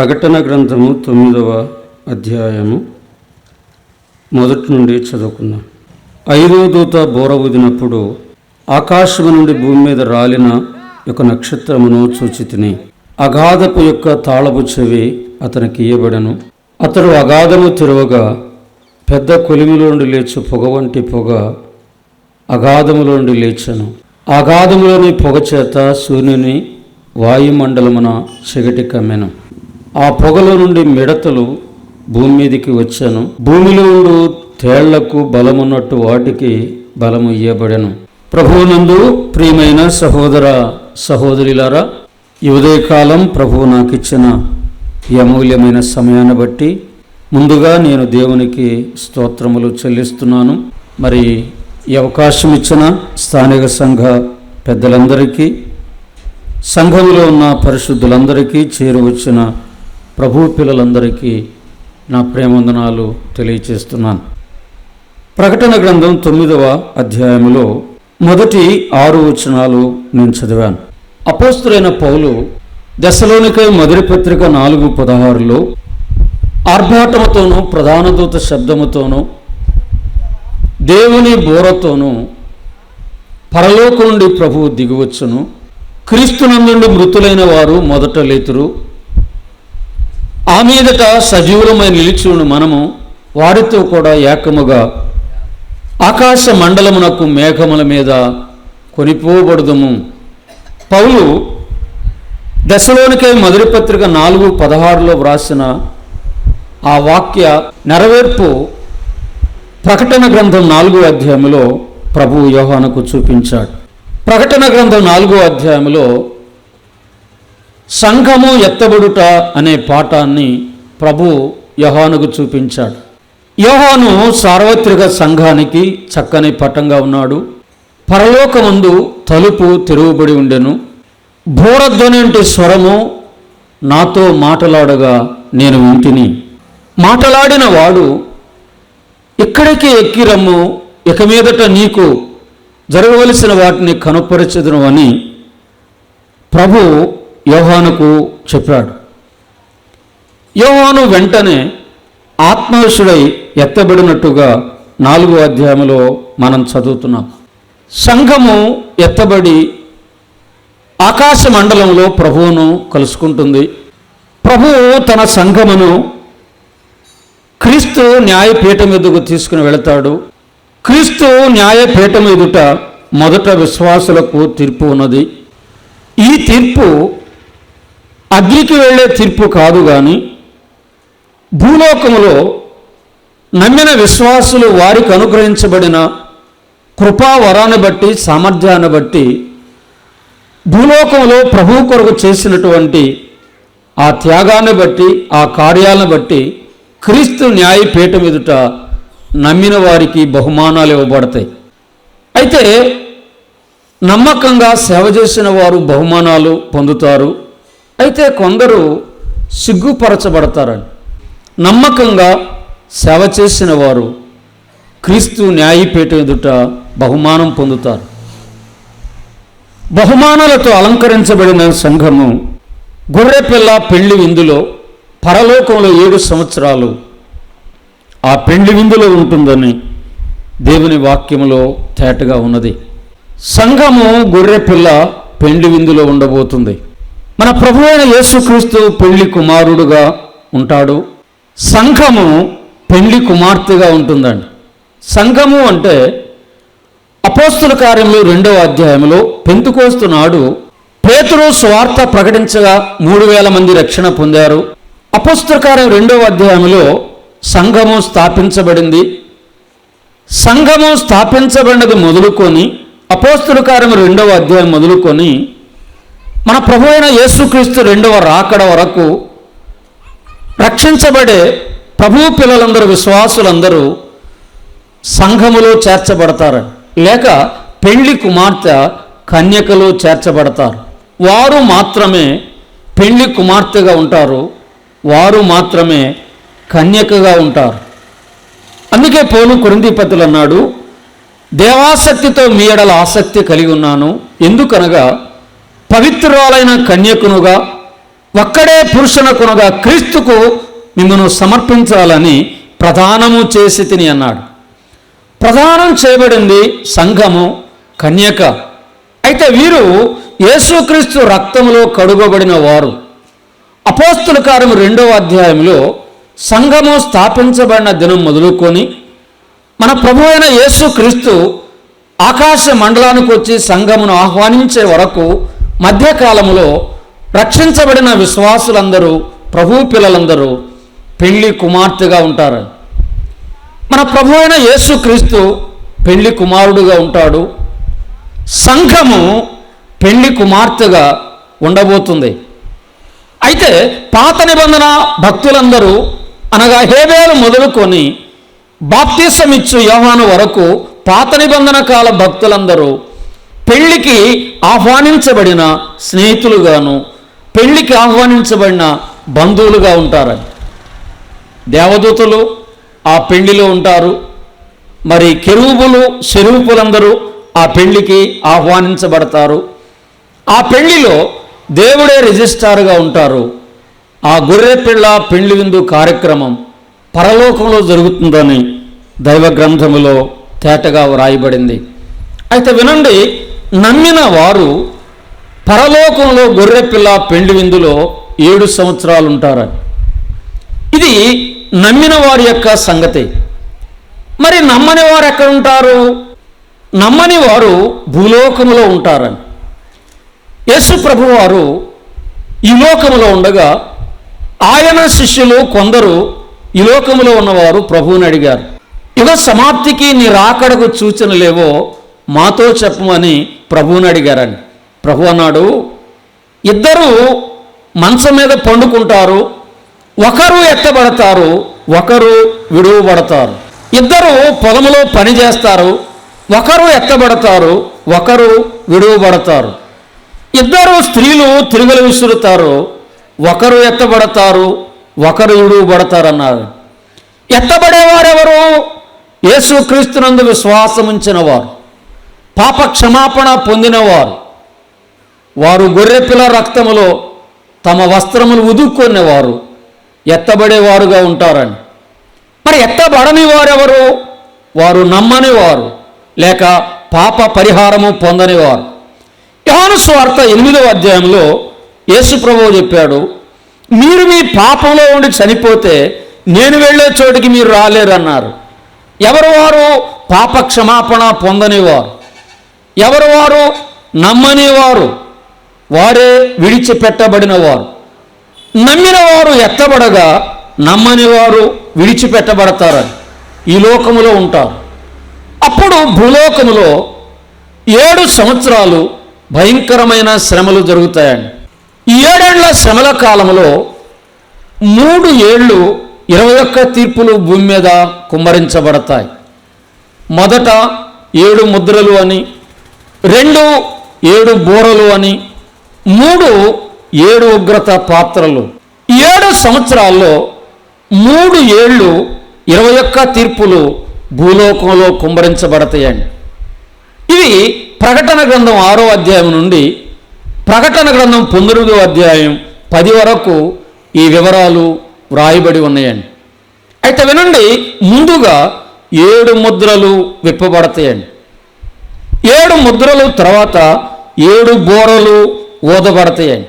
ప్రకటన గ్రంథము 9వ అధ్యాయము మొదటి నుండి చదువుకుందాం. 5వ దూత బోర ఊదినప్పుడు ఆకాశము నుండి భూమి మీద రాలిన ఒక నక్షత్రమును చూచితిని. అగాధపు యొక్క తాళపు చెవి అతనికి ఇయ్యబడెను. అతడు అగాధము తెరవగా పెద్ద కొలిమిలో నుండి లేచు పొగ వంటి పొగ అగాధములో నుండి లేచెను. అగాధములోని పొగ చేత సూర్యుని వాయుమండలమున చీకటి కమ్మెను. ఆ పొగలో నుండి మిడతలు భూమి మీదికి వచ్చాను. భూమిలో ఉండు తేళ్లకు బలమున్నట్టు వాటికి బలము ఇయ్యబడెను. ప్రభువునందు ప్రియమైన సహోదర సహోదరులారా, ఈ ఉదయకాలం ప్రభువు నాకు ఇచ్చిన ఈ అమూల్యమైన సమయాన్ని బట్టి ముందుగా నేను దేవునికి స్తోత్రములు చెల్లిస్తున్నాను. మరి ఈ అవకాశం ఇచ్చిన స్థానిక సంఘ పెద్దలందరికీ, సంఘంలో ఉన్న పరిశుద్ధులందరికీ, చేరువచ్చిన ప్రభు పిల్లలందరికీ నా ప్రేమవందనాలు తెలియచేస్తున్నాను. ప్రకటన గ్రంథం 9వ అధ్యాయంలో మొదటి 6 వచనాలు నేను చదివాను. అపోస్తలుడైన పౌలు దెస్సలోనికై మొదటి పత్రిక 4:16లో ఆర్భాటముతోనూ ప్రధాన దూత శబ్దముతోనూ దేవుని బోరతోనూ పరలోకం నుండి ప్రభువు దిగివచ్చును, క్రీస్తునందుండి మృతులైన వారు మొదట లేతురు, ఆ మీదట సజీవులమై నిలిచియున్న మనము వారితో కూడా ఏకముగా ఆకాశ మండలమునకు మేఘముల మీద కొనిపోబడుదుము. పౌలు దెస్సలోనికై మొదటి పత్రిక 4:16లో వ్రాసిన ఆ వాక్య నెరవేర్పు ప్రకటన గ్రంథం 4వ అధ్యాయంలో ప్రభువు యోహానుకు చూపించాడు. ప్రకటన గ్రంథం 4వ అధ్యాయంలో సంఘము ఎత్తబడుట అనే పాఠాన్ని ప్రభు యోహానుకు చూపించాడు. యోహాను సార్వత్రిక సంఘానికి చక్కని పటంగా ఉన్నాడు. పరలోకమందు తలుపు తెరువబడి ఉండెను. బోరధ్వని వంటి స్వరము నాతో మాటలాడగా నేను వింటిని. మాటలాడిన వాడు, ఇక్కడికి ఎక్కిరమ్ము, ఇక మీదట నీకు జరగవలసిన వాటిని కనుపరచెదను అని ప్రభు యోహానుకు చెప్పాడు. యోహాను వెంటనే ఆత్మవశుడై ఎత్తబడినట్టుగా 4వ అధ్యాయంలో మనం చదువుతున్నాం. సంఘము ఎత్తబడి ఆకాశ మండలంలో ప్రభువును కలుసుకుంటుంది. ప్రభువు తన సంఘమును క్రీస్తు న్యాయపీఠం ఎదుగు తీసుకుని వెళతాడు. క్రీస్తు న్యాయపీఠం ఎదుట మొదట విశ్వాసులకు తీర్పు ఉన్నది. ఈ తీర్పు అగ్నికి వెళ్ళే తీర్పు కాదు, కానీ భూలోకములో నమ్మిన విశ్వాసులు వారికి అనుగ్రహించబడిన కృపావరాన్ని బట్టి, సామర్థ్యాన్ని బట్టి భూలోకంలో ప్రభువు కొరకు చేసినటువంటి ఆ త్యాగాన్ని బట్టి, ఆ కార్యాలను బట్టి క్రీస్తు న్యాయపీఠం ఎదుట నమ్మిన వారికి బహుమానాలు ఇవ్వబడతాయి. అయితే నమ్మకంగా సేవ చేసిన వారు బహుమానాలు పొందుతారు. అయితే కొందరు సిగ్గుపరచబడతారని. నమ్మకంగా సేవ చేసిన వారు క్రీస్తు న్యాయపీఠం ఎదుట బహుమానం పొందుతారు. బహుమానాలతో అలంకరించబడిన సంఘము గొర్రెపిల్ల పెళ్లి విందులో పరలోకంలో 7 సంవత్సరాలు ఆ పెళ్లి విందులో ఉంటుందని దేవుని వాక్యములో తేటగా ఉన్నది. సంఘము గొర్రెపిల్ల పెళ్లి విందులో ఉండబోతుంది. మన ప్రభువైన యేసుక్రీస్తు పెళ్లి కుమారుడుగా ఉంటాడు. సంఘము పెళ్లి కుమార్తెగా ఉంటుందండి. సంఘము అంటే అపోస్తల కార్యములు 2వ అధ్యాయంలో పెంతెకోస్తు నాడు పేతురు సువార్త ప్రకటించగా 3000 మంది రక్షణ పొందారు. అపోస్తల కార్యం 2వ అధ్యాయంలో సంఘము స్థాపించబడింది. సంఘము స్థాపించబడినది మొదలుకొని అపోస్తల కార్యం 2వ అధ్యాయం మొదలుకొని మన ప్రభువైన యేసుక్రీస్తు 2వ రాకడ వరకు రక్షించబడే ప్రభు పిల్లలందరూ, విశ్వాసులందరూ సంఘములో చేర్చబడతారు. లేక పెళ్లి కుమార్తె కన్యకలో చేర్చబడతారు. వారు మాత్రమే పెళ్లి కుమార్తెగా ఉంటారు, వారు మాత్రమే కన్యకగా ఉంటారు. అందుకే పౌలు కొరింథీ పత్రికలో అన్నాడు, దేవాసక్తితో మీ ఎడల ఆసక్తి కలిగి ఉన్నాను, ఎందుకనగా పవిత్రురాలైన కన్యకునుగా ఒక్కడే పురుషునకునగా క్రీస్తుకు మిమ్మను సమర్పించాలని ప్రదానము చేసి తిని అన్నాడు. ప్రదానం చేయబడింది సంఘము, కన్యక. అయితే వీరు యేసుక్రీస్తు రక్తములో కడుగబడిన వారు. అపోస్తుల కార్యము 2వ అధ్యాయంలో సంఘము స్థాపించబడిన దినం మొదలుకొని మన ప్రభు అయిన యేసుక్రీస్తు ఆకాశ మండలానికి వచ్చి సంఘమును ఆహ్వానించే వరకు మధ్యకాలములో రక్షించబడిన విశ్వాసులందరూ, ప్రభు పిల్లలందరూ పెళ్లి కుమార్తెగా ఉంటారు. మన ప్రభు అయిన యేసుక్రీస్తు పెళ్లి కుమారుడుగా ఉంటాడు. సంఘము పెళ్లి కుమార్తెగా ఉండబోతుంది. అయితే పాత నిబంధన భక్తులందరూ అనగా హేబేలు మొదలుకొని బాప్తిసమిచ్చు యోహాను వరకు పాత నిబంధన కాల భక్తులందరూ పెళ్లికి ఆహ్వానించబడిన స్నేహితులుగాను, పెళ్లికి ఆహ్వానించబడిన బంధువులుగా ఉంటారు. దేవదూతలు ఆ పెళ్లిలో ఉంటారు. మరి కెరూబులు, శరూపులందరూ ఆ పెళ్లికి ఆహ్వానించబడతారు. ఆ పెళ్లిలో దేవుడే రిజిస్ట్రార్గా ఉంటారు. ఆ గొర్రెపిల్ల పెళ్లి విందు కార్యక్రమం పరలోకంలో జరుగుతుందని దైవ గ్రంథములో తేటగా వ్రాయబడింది. అయితే వినండి, నమ్మిన వారు పరలోకంలో గొర్రెపిల్ల పెళ్లి విందులో 7 సంవత్సరాలు ఉంటారు. ఇది నమ్మిన వారి యొక్క సంగతి. మరి నమ్మని వారు ఎక్కడ ఉంటారు? నమ్మని వారు భూలోకములో ఉంటారని. యేసు ప్రభు వారు ఈ లోకములో ఉండగా ఆయన శిష్యులు కొందరు ఈ లోకములో ఉన్నవారు ప్రభువుని అడిగారు, యుగ సమాప్తికి నీ రాకడకు సూచనలేవో మాతో చెప్పమని ప్రభువుని అడిగారని. ప్రభు అన్నాడు, ఇద్దరు మంచం మీద పండుకుంటారు, ఒకరు ఎత్తబడతారు, ఒకరు విడువబడతారు. ఇద్దరు పొలములో పని చేస్తారు, ఒకరు ఎత్తబడతారు, ఒకరు విడువబడతారు. ఇద్దరు స్త్రీలు తిరుగులు విసురుతారు, ఒకరు ఎత్తబడతారు, ఒకరు విడువబడతారు అన్నారు. ఎత్తబడేవారెవరు? యేసుక్రీస్తునందు విశ్వాసం ఉంచిన వారు, పాప క్షమాపణ పొందినవారు. వారు గొర్రెపిల్ల రక్తములో తమ వస్త్రములు ఉదుక్కునేవారు ఎత్తబడేవారుగా ఉంటారని. మరి ఎత్తబడని వారెవరు? వారు నమ్మని వారు, లేక పాప పరిహారము పొందని వారు. యోహాను సువార్త 8వ అధ్యాయంలో యేసు ప్రభువు చెప్పాడు, మీరు మీ పాపంలో ఉండి చనిపోతే నేను వెళ్ళే చోటికి మీరు రాలేరు అన్నారు. ఎవరు వారు? పాప క్షమాపణ పొందనివారు. ఎవరు వారు? నమ్మని వారు. వారే విడిచిపెట్టబడిన వారు. నమ్మిన వారు ఎత్తబడగా నమ్మని వారు విడిచిపెట్టబడతారని ఈ లోకములో ఉంటారు. అప్పుడు భూలోకములో 7 సంవత్సరాలు భయంకరమైన శ్రమలు జరుగుతాయండి. ఈ 7 ఏళ్ల శ్రమల కాలంలో 3 ఏళ్ళు 21 తీర్పులు భూమి మీద కుమ్మరించబడతాయి. మొదట 7 ముద్రలు అని, 2 7 బూరలు అని, 3 7 ఉగ్రత పాత్రలు. 7 సంవత్సరాల్లో 3 ఏళ్ళు 21 తీర్పులు భూలోకంలో కుమ్మరించబడతాయండి. ఇవి ప్రకటన గ్రంథం 6వ అధ్యాయం నుండి ప్రకటన గ్రంథం 19వ అధ్యాయం 10 వరకు ఈ వివరాలు వ్రాయబడి ఉన్నాయండి. అయితే వినండి, ముందుగా 7 ముద్రలు విప్పబడతాయండి. 7 ముద్రలు తర్వాత 7 బూరలు ఊదబడతాయండి.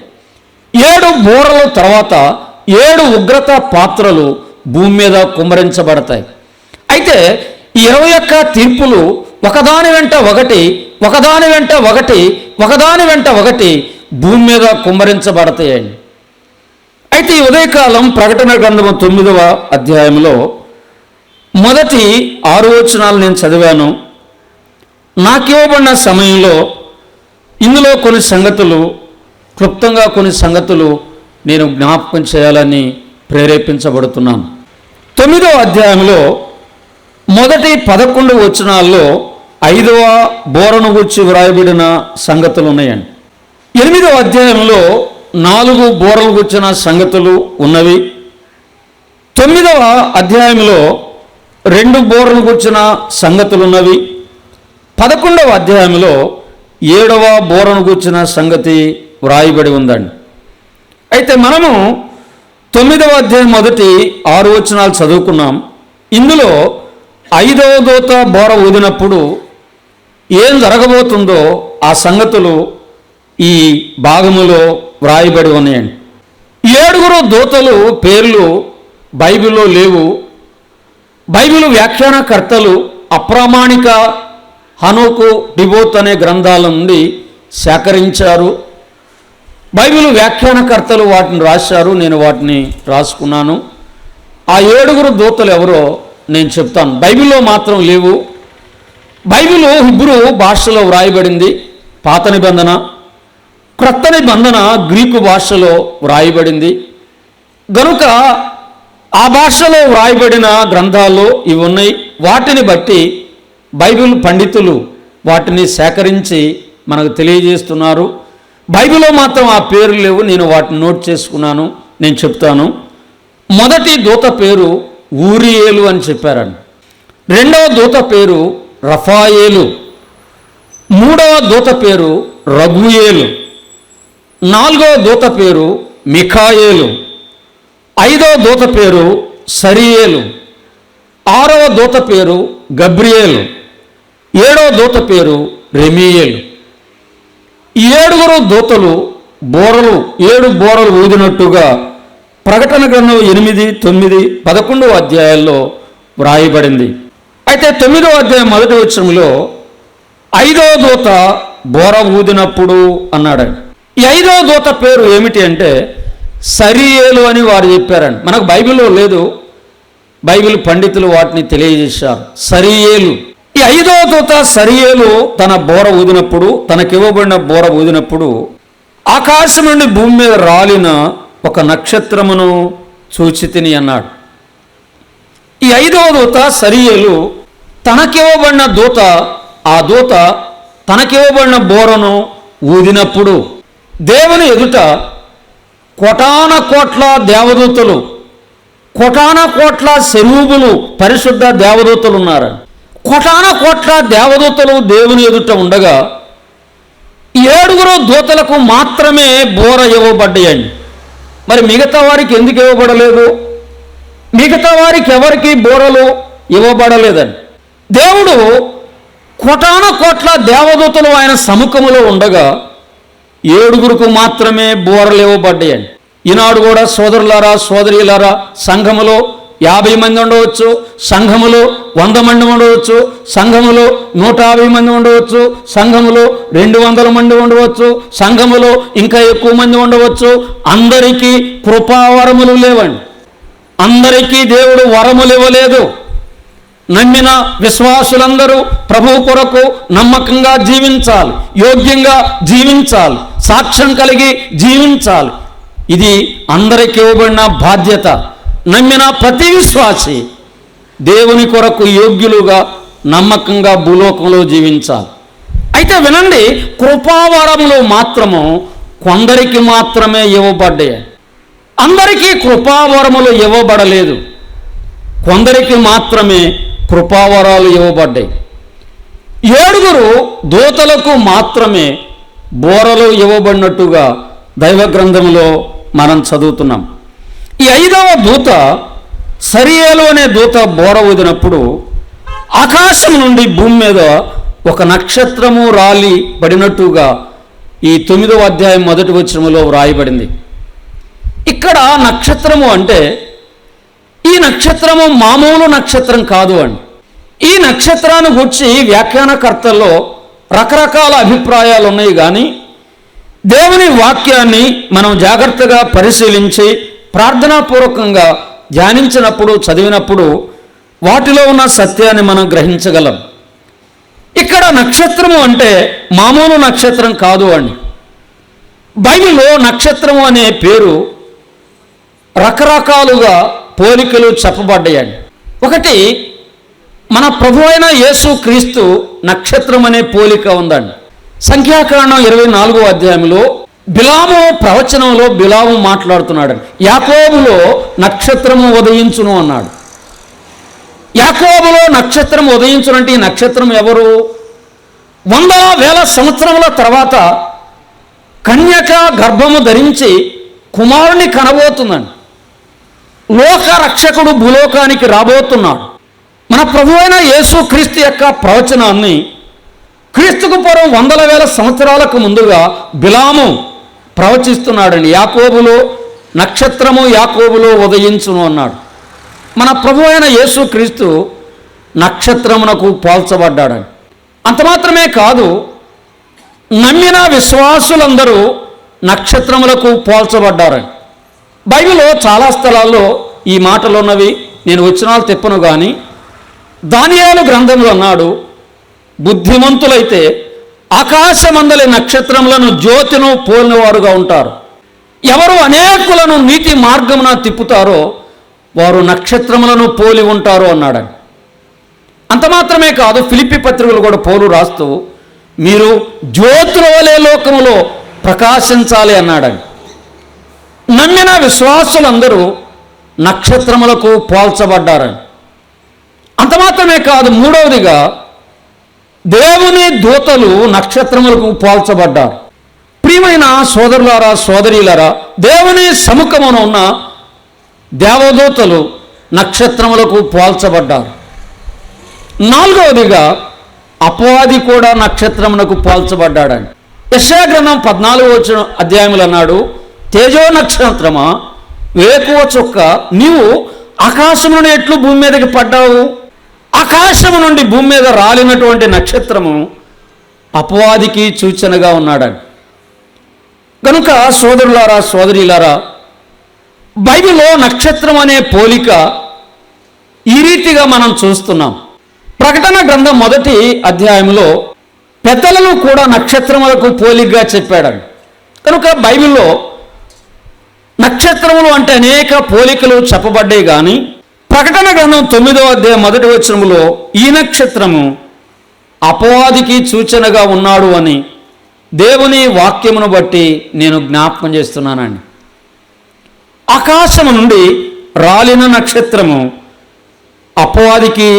7 బూరల తర్వాత 7 ఉగ్రత పాత్రలు భూమి మీద కుమ్మరించబడతాయి. అయితే 21 తీర్పులు ఒకదాని వెంట ఒకటి, ఒకదాని వెంట ఒకటి, ఒకదాని వెంట ఒకటి భూమి మీద కుమ్మరించబడతాయండి. అయితే ఈ ఉదయకాలం ప్రకటన గ్రంథము 9వ అధ్యాయంలో మొదటి 6 వచనాలు నేను చదివాను. నాకివ్వబడిన సమయంలో ఇందులో కొన్ని సంగతులు, క్లుప్తంగా కొన్ని సంగతులు నేను జ్ఞాపకం చేయాలని ప్రేరేపించబడుతున్నాను. 9వ అధ్యాయంలో మొదటి 11 వచనాల్లో 5వ బోరను గురించి వ్రాయబడిన సంగతులు ఉన్నాయండి. 8వ అధ్యాయంలో 4 బోరలు గుర్చిన సంగతులు ఉన్నవి. 9వ అధ్యాయంలో 2 బోరలు గుర్చిన సంగతులు ఉన్నవి. 11వ అధ్యాయంలో 7వ బోరను గుర్చిన సంగతి వ్రాయబడి ఉందండి. అయితే మనము 9వ అధ్యాయం మొదటి 6 వచనాలు చదువుకున్నాం. ఇందులో 5వ దూత బోర ఊదినప్పుడు ఏం జరగబోతుందో ఆ సంగతులు ఈ భాగములో వ్రాయబడి ఉన్నాయండి. 7 దూతలు పేర్లు బైబిల్లో లేవు. బైబిల్ వ్యాఖ్యానకర్తలు అప్రామాణిక హనోకు, డిబోత్ అనే గ్రంథాల నుండి సేకరించారు. బైబిల్ వ్యాఖ్యానకర్తలు వాటిని రాశారు, నేను వాటిని రాసుకున్నాను. ఆ 7 దూతలు ఎవరో నేను చెప్తాను. బైబిల్లో మాత్రం లేవు. బైబిల్ హిబ్రూ భాషలో వ్రాయబడింది పాత నిబంధన, క్రొత్త నిబంధన గ్రీకు భాషలో వ్రాయబడింది. గనుక ఆ భాషలో వ్రాయబడిన గ్రంథాల్లో ఇవి ఉన్నాయి. వాటిని బట్టి బైబిల్ పండితులు వాటిని సేకరించి మనకు తెలియజేస్తున్నారు. బైబిల్లో మాత్రం ఆ పేర్లు లేవు, నేను వాటిని నోట్ చేసుకున్నాను, నేను చెప్తాను. మొదటి దూత పేరు ఊరియేలు అని చెప్పారండి. 2వ దూత పేరు రఫాయేలు. 3వ దూత పేరు రఘుయేలు. 4వ దూత పేరు మిఖాయేలు. 5వ దూత పేరు సరియేలు. 6వ దూత పేరు గబ్రియేలు. 7వ దూత పేరు రెమీయేలు. 7 దూతలు బోరలు 7 బోరలు ఊదినట్టుగా ప్రకటన గ్రంథం 8, 9, 11 అధ్యాయాల్లో వ్రాయబడింది. అయితే 9వ అధ్యాయం మొదటి వచనంలో 5వ దూత బోర ఊదినప్పుడు అన్నాడండి. ఈ 5వ దూత పేరు ఏమిటి అంటే సరియేలు అని వారు చెప్పారండి. మనకు బైబిల్లో లేదు, బైబిల్ పండితులు వాటిని తెలియజేశారు. సరియేలు. ఈ 5వ దూత సరియేలు తన బోర ఊదినప్పుడు, తనకివ్వబడిన బోర ఊదినప్పుడు ఆకాశం నుండి భూమి మీద రాలిన ఒక నక్షత్రమును చూచితిని అన్నాడు. ఈ 5వ దూత సరియేలు తనకివ్వబడిన దూత, ఆ దూత తనకివ్వబడిన బోరను ఊదినప్పుడు దేవుని ఎదుట కోటాన కోట్ల దేవదూతలు, కోటాన కోట్ల శరూబులు, పరిశుద్ధ దేవదూతలు ఉన్నారు. కోటాన కోట్ల దేవదూతలు దేవుని ఎదుట ఉండగా 7 దూతలకు మాత్రమే బోర ఇవ్వబడ్డాయండి. మరి మిగతా వారికి ఎందుకు ఇవ్వబడలేదు? మిగతా వారికి ఎవరికి బోరలు ఇవ్వబడలేదండి. దేవుడు కోటాన కోట్ల దేవదూతలు ఆయన సముఖములో ఉండగా 7 మాత్రమే బోరలు ఇవ్వబడ్డాయండి. ఈనాడు కూడా సోదరులారా, సోదరీలారా, సంఘములో 50 మంది ఉండవచ్చు, సంఘములో 100 మంది ఉండవచ్చు, సంఘములో 150 మంది ఉండవచ్చు, సంఘములో 200 మంది ఉండవచ్చు, సంఘములో ఇంకా ఎక్కువ మంది ఉండవచ్చు. అందరికీ కృపావరములు లేవండి. అందరికీ దేవుడు వరములు ఇవ్వలేదు. నమ్మిన విశ్వాసులందరూ ప్రభువు కొరకు నమ్మకంగా జీవించాలి, యోగ్యంగా జీవించాలి, సాక్ష్యం కలిగి జీవించాలి. ఇది అందరికీ ఇవ్వబడిన బాధ్యత. నమ్మిన ప్రతి విశ్వాసి దేవుని కొరకు యోగ్యులుగా నమ్మకంగా భూలోకంలో జీవించాలి. అయితే వినండి, కృపావరములు మాత్రము కొందరికి మాత్రమే ఇవ్వబడ్డాయి. అందరికీ కృపావరములు ఇవ్వబడలేదు, కొందరికి మాత్రమే కృపావరాలు ఇవ్వబడ్డాయి. 7 దూతలకు మాత్రమే బోరలు ఇవ్వబడినట్టుగా దైవ గ్రంథంలో మనం చదువుతున్నాం. ఈ 5వ దూత సరియేలు అనే దూత బోర ఊదినప్పుడు ఆకాశం నుండి భూమి మీద ఒక నక్షత్రము రాలి పడినట్టుగా ఈ 9వ అధ్యాయం మొదటి వచనములో వ్రాయబడింది. ఇక్కడ నక్షత్రము అంటే ఈ నక్షత్రము మామూలు నక్షత్రం కాదు అండి. ఈ నక్షత్రాన్ని గురించి వ్యాఖ్యానకర్తల్లో రకరకాల అభిప్రాయాలు ఉన్నాయి. కానీ దేవుని వాక్యాన్ని మనం జాగ్రత్తగా పరిశీలించి ప్రార్థనాపూర్వకంగా ధ్యానించినప్పుడు, చదివినప్పుడు వాటిలో ఉన్న సత్యాన్ని మనం గ్రహించగలం. ఇక్కడ నక్షత్రము అంటే మామూలు నక్షత్రం కాదు అండి. బైబిల్లో నక్షత్రము అనే పేరు రకరకాలుగా పోలికలు చెప్పబడ్డాయండి. ఒకటి, మన ప్రభు అయిన యేసు క్రీస్తు నక్షత్రం అనే పోలిక ఉందండి. సంఖ్యాకాండం 24వ అధ్యాయంలో బిలాము ప్రవచనంలో బిలాము మాట్లాడుతున్నాడు. యాకోబులో నక్షత్రము ఉదయించును అన్నాడు. యాకోబులో నక్షత్రం ఉదయించునంటే ఈ నక్షత్రం ఎవరు? 100,000 సంవత్సరముల తర్వాత కన్యక గర్భము ధరించి కుమారుని కనబోతుందండి. లోక రక్షకుడు భూలోకానికి రాబోతున్నాడు. మన ప్రభువైన యేసుక్రీస్తు యొక్క ప్రవచనాన్ని క్రీస్తుకు పూర్వం 100,000 సంవత్సరాలకు ముందుగా బిలాము ప్రవచిస్తున్నాడండి. యాకోబులో నక్షత్రము యాకోబులో ఉదయించును అన్నాడు. మన ప్రభువైన యేసుక్రీస్తు నక్షత్రమునకు పోల్చబడ్డాడని. అంత మాత్రమే కాదు, నమ్మిన విశ్వాసులందరూ నక్షత్రములకు పోల్చబడ్డారని. బైబిల్లో చాలా స్థలాల్లో ఈ మాటలు ఉన్నవి. నేను వచనాలు తిప్పను కానీ దానియేలు గ్రంథంలో అన్నాడు, బుద్ధిమంతులైతే ఆకాశమందలి నక్షత్రములను జ్యోతిను పోలినవారుగా ఉంటారు. ఎవరు అనేకులను నీతి మార్గమున తిప్పుతారో వారు నక్షత్రములను పోలి ఉంటారు అన్నాడని. అంత మాత్రమే కాదు, ఫిలిప్పీ పత్రికలు కూడా పౌలు రాస్తూ మీరు జ్యోతుల వలె లోకములో ప్రకాశించాలి అన్నాడని. నమ్మిన విశ్వాసులందరూ నక్షత్రములకు పోల్చబడ్డారని. అంత మాత్రమే కాదు, మూడవదిగా దేవుని దూతలు నక్షత్రములకు పోల్చబడ్డారు. ప్రియమైన సోదరులారా సోదరీలారా, దేవుని సముఖమున ఉన్న దేవదూతలు నక్షత్రములకు పోల్చబడ్డారు. నాలుగవదిగా అపవాది కూడా నక్షత్రమునకు పోల్చబడ్డాడని. యెషయా గ్రంథం 14వ అధ్యాయములు అన్నాడు, తేజో నక్షత్రమా, వేకువ చుక్క, నీవు ఆకాశము నుండి ఎట్లు భూమి మీదకి పడ్డావు? ఆకాశము నుండి భూమి మీద రాలినటువంటి నక్షత్రము అపవాదికి సూచనగా ఉన్నాడని. కనుక సోదరులారా సోదరీలారా, బైబిల్లో నక్షత్రం అనే పోలిక ఈ రీతిగా మనం చూస్తున్నాం. ప్రకటన గ్రంథం 1వ అధ్యాయంలో పెద్దలను కూడా నక్షత్రములకు పోలికగా చెప్పాడని. కనుక బైబిల్లో నక్షత్రములు అంటే అనేక పోలికలు చెప్పబడ్డాయి. కానీ ప్రకటన గ్రంథం 9వ అధ్యాయం 1వ వచనములో ఈ నక్షత్రము అపవాదికి సూచనగా ఉన్నాడు అని దేవుని వాక్యమును బట్టి నేను జ్ఞాపకం చేస్తున్నానండి. ఆకాశము నుండి రాలిన నక్షత్రము అపవాదికి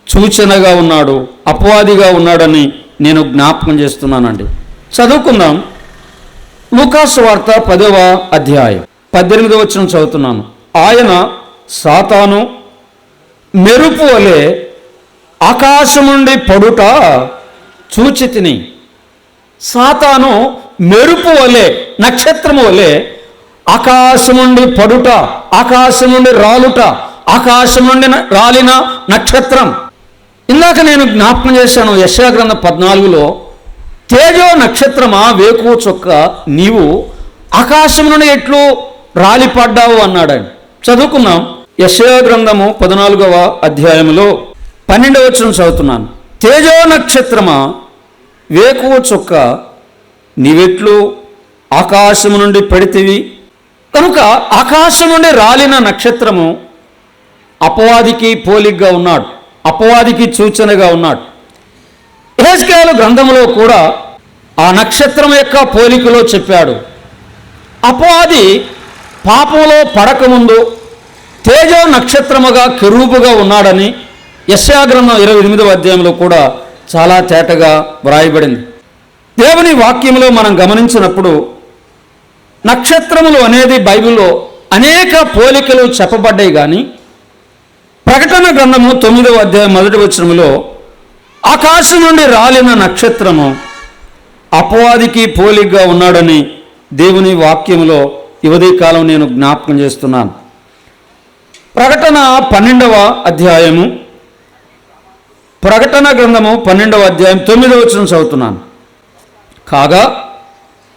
సూచనగా ఉన్నాడు, అపవాదిగా ఉన్నాడని నేను జ్ఞాపకం చేస్తున్నానండి. చదువుకుందాం. లూకాసు వార్త 10వ అధ్యాయం 18వ వచనం చదువుతున్నాను. ఆయన సాతాను మెరుపు వలె ఆకాశం నుండి పడుట చూచితిని. సాతాను మెరుపు వలె, నక్షత్రము వలె ఆకాశం నుండి పడుట, ఆకాశం నుండి రాలుట, ఆకాశం నుండి రాలిన నక్షత్రం. ఇందాక నేను జ్ఞాపకం చేశాను, యెషయా గ్రంథం 14లో తేజో నక్షత్రమా, వేకువ చుక్క, నీవు ఆకాశం నుండి ఎట్లు రాలిపడ్డావు అన్నాడని. చదువుకున్నాం. యెషయా గ్రంథము 14వ అధ్యాయములో 12వ వచనం చదువుతున్నాను. తేజో నక్షత్రమా, వేకువ చుక్క, నీవెట్లు ఆకాశము నుండి పడితివి. కనుక ఆకాశం నుండి రాలిన నక్షత్రము అపవాదికి పోలికగా ఉన్నాడు, అపవాదికి సూచనగా ఉన్నాడు. యెహెజ్కేలు గ్రంథంలో కూడా ఆ నక్షత్రం యొక్క పోలికలో చెప్పాడు. అపవాది పాపంలో పడకముందు తేజో నక్షత్రముగా కెరూబుగా ఉన్నాడని యెషయా గ్రంథం 28వ అధ్యాయంలో కూడా చాలా తేటగా వ్రాయబడింది. దేవుని వాక్యంలో మనం గమనించినప్పుడు నక్షత్రములు అనేది బైబిల్లో అనేక పోలికలు చెప్పబడ్డాయి. కానీ ప్రకటన గ్రంథము 9వ అధ్యాయం 1వ వచనములో ఆకాశం నుండి రాలిన నక్షత్రము అపవాదికి పోలికగా ఉన్నాడని దేవుని వాక్యములో యువదీ కాలం నేను జ్ఞాపకం చేస్తున్నాను. ప్రకటన 12వ అధ్యాయము, ప్రకటన గ్రంథము 12వ అధ్యాయం 9వ వచనం చదువుతున్నాను. కాగా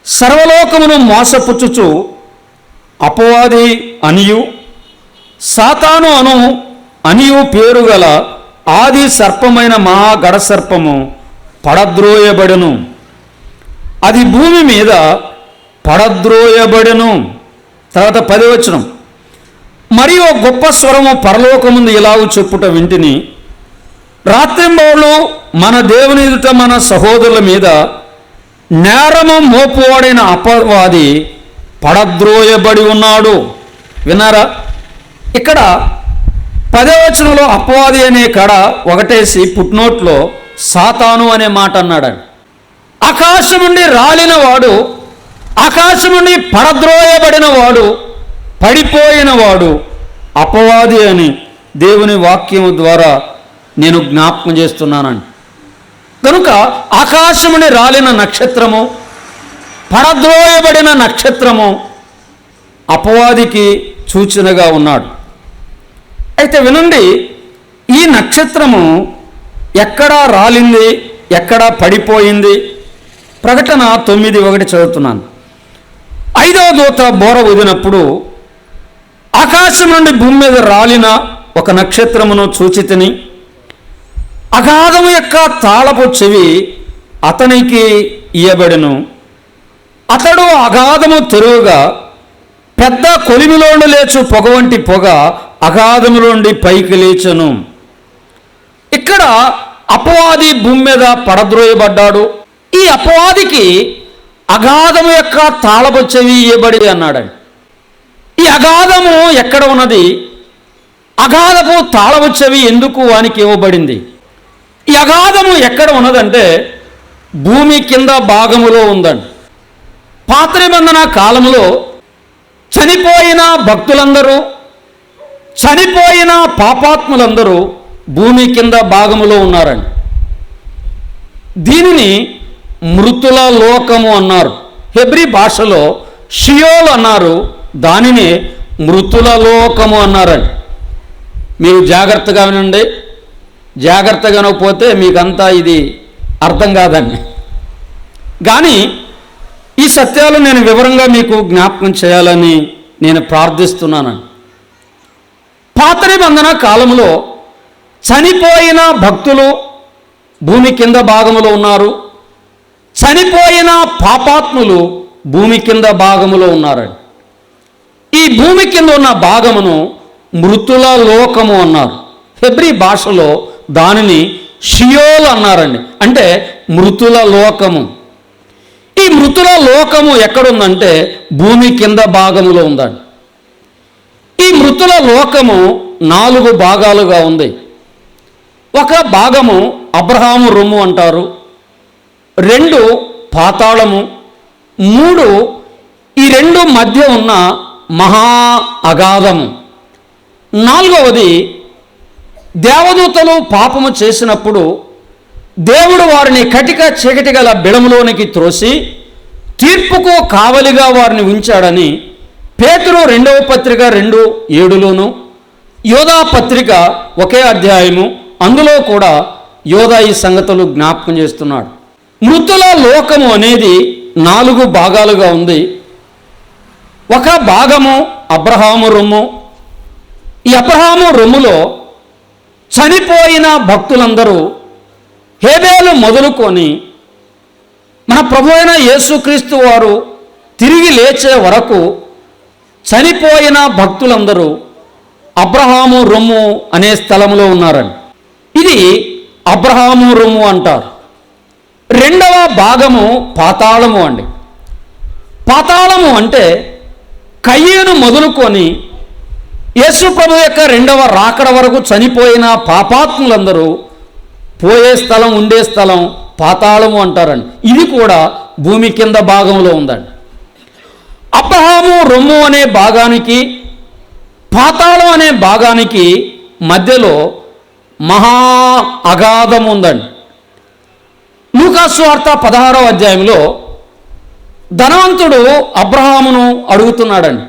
సర్వలోకమును మోసపుచ్చుచు అపవాది అనియు సాతాను అనియు పేరు గల ఆది సర్పమైన మహాగడ సర్పము పడద్రోయబడెను, అది భూమి మీద పడద్రోయబడెను. తర్వాత 10వ వచనం, మరియు గొప్ప స్వరము పరలోకముందు ఇలాగు చెప్పుట వింటిని, రాత్రింబవళ్ళు మన దేవుని ఎదుట మన సహోదరుల మీద నేరము మోపువాడైన అపవాది పడద్రోయబడి ఉన్నాడు. విన్నారా? ఇక్కడ 10వ వచనంలో అపవాది అనే కడ ఒకటేసి పుట్నోట్లో సాతాను అనే మాట అన్నాడని. ఆకాశం నుండి రాలిన వాడు ఆకాశం నుండి పడద్రోయబడిన వాడు, పడిపోయిన వాడు అపవాది అని దేవుని వాక్యము ద్వారా నేను జ్ఞాపకం చేస్తున్నానండి. కనుక ఆకాశముని రాలిన నక్షత్రము, పడద్రోయబడిన నక్షత్రము అపవాదికి సూచనగా ఉన్నాడు. అయితే వినండి, ఈ నక్షత్రము ఎక్కడా రాలింది, ఎక్కడా పడిపోయింది? ప్రకటన 9:1 చదువుతున్నాను. 5వ దూత బోర ఊదినప్పుడు ఆకాశం నుండి భూమి మీద రాలిన ఒక నక్షత్రమును చూచితిని. అగాధము యొక్క తాళపు చెవి అతనికి ఇయ్యబడెను. అతడు అగాధము తెరువుగా పెద్ద కొలిమిలోండి లేచు పొగ వంటి పొగ అగాధములోండి పైకి లేచెను. ఇక్కడ అపవాది భూమి మీద పడద్రోయబడ్డాడు. ఈ అపవాదికి అగాధము యొక్క తాళపు చెవి ఇయ్యబడి అన్నాడండి. ఈ అగాధము ఎక్కడ ఉన్నది? అగాధపు తాళపు చెవి ఎందుకు వానికి ఇవ్వబడింది? ఈ అగాధము ఎక్కడ ఉన్నదంటే భూమి కింద భాగములో ఉందండి. పాత నిబంధన కాలంలో చనిపోయిన భక్తులందరూ, చనిపోయిన పాపాత్ములందరూ భూమి కింద భాగములో ఉన్నారండి. దీనిని మృతుల లోకము అన్నారు. హెబ్రీ భాషలో షియోల్ అన్నారు, దానిని మృతుల లోకము అన్నారండి. మీరు జాగ్రత్తగా వినండి, జాగ్రత్తగా పోతే మీకంతా ఇది అర్థం కాదండి. కానీ ఈ సత్యాలు నేను వివరంగా మీకు జ్ఞాపకం చేయాలని నేను ప్రార్థిస్తున్నానండి. పాత నిబంధన కాలంలో చనిపోయిన భక్తులు భూమి కింద భాగములో ఉన్నారు, చనిపోయిన పాపాత్ములు భూమి కింద భాగములో ఉన్నారండి. ఈ భూమి కింద ఉన్న భాగమును మృతుల లోకము అన్నారు. హెబ్రీ భాషలో దానిని షియోల్ అన్నారండి, అంటే మృతుల లోకము. ఈ మృతుల లోకము ఎక్కడుందంటే భూమి కింద భాగములో ఉందండి. ఈ మృతుల లోకము 4 భాగాలుగా ఉంది. ఒక భాగము అబ్రహాము రొమ్ము అంటారు, 2 పాతాళము, 3 ఈ 2 మధ్య ఉన్న మహా అగాధము, 4వది దేవదూతలు పాపము చేసినప్పుడు దేవుడు వారిని కటిక చీకటి గల బిడములోనికి త్రోసి తీర్పుకు కావలిగా వారిని ఉంచాడని పేతురు 2వ పత్రిక 2:7లోను, యోధా పత్రిక 1 అధ్యాయము అందులో కూడా యోధా ఈ సంగతులు జ్ఞాపకం చేస్తున్నాడు. మృతుల లోకము అనేది 4 భాగాలుగా ఉంది. ఒక భాగము అబ్రహాము రొమ్ము. ఈ అబ్రహాము రొమ్ములో చనిపోయిన భక్తులందరూ హేబేలు మొదలుకొని మన ప్రభు అయిన యేసుక్రీస్తు వారు తిరిగి లేచే వరకు చనిపోయిన భక్తులందరూ అబ్రహాము రొమ్ము అనే స్థలంలో ఉన్నారండి. ఇది అబ్రహాము రొమ్ము అంటారు. 2వ భాగము పాతాళము అండి. పాతాళము అంటే కయ్యేను మొదలుకొని యేసు ప్రభు యొక్క 2వ రాకడ వరకు చనిపోయిన పాపాత్ములందరూ పోయే స్థలం, ఉండే స్థలం పాతాళము అంటారండి. ఇది కూడా భూమి కింద భాగంలో ఉందండి. అబ్రహాము రొమ్ము అనే భాగానికి, పాతాళం అనే భాగానికి మధ్యలో మహా అగాధం ఉందండి. లూకా సువార్త 16వ అధ్యాయంలో ధనవంతుడు అబ్రహామును అడుగుతున్నాడండి,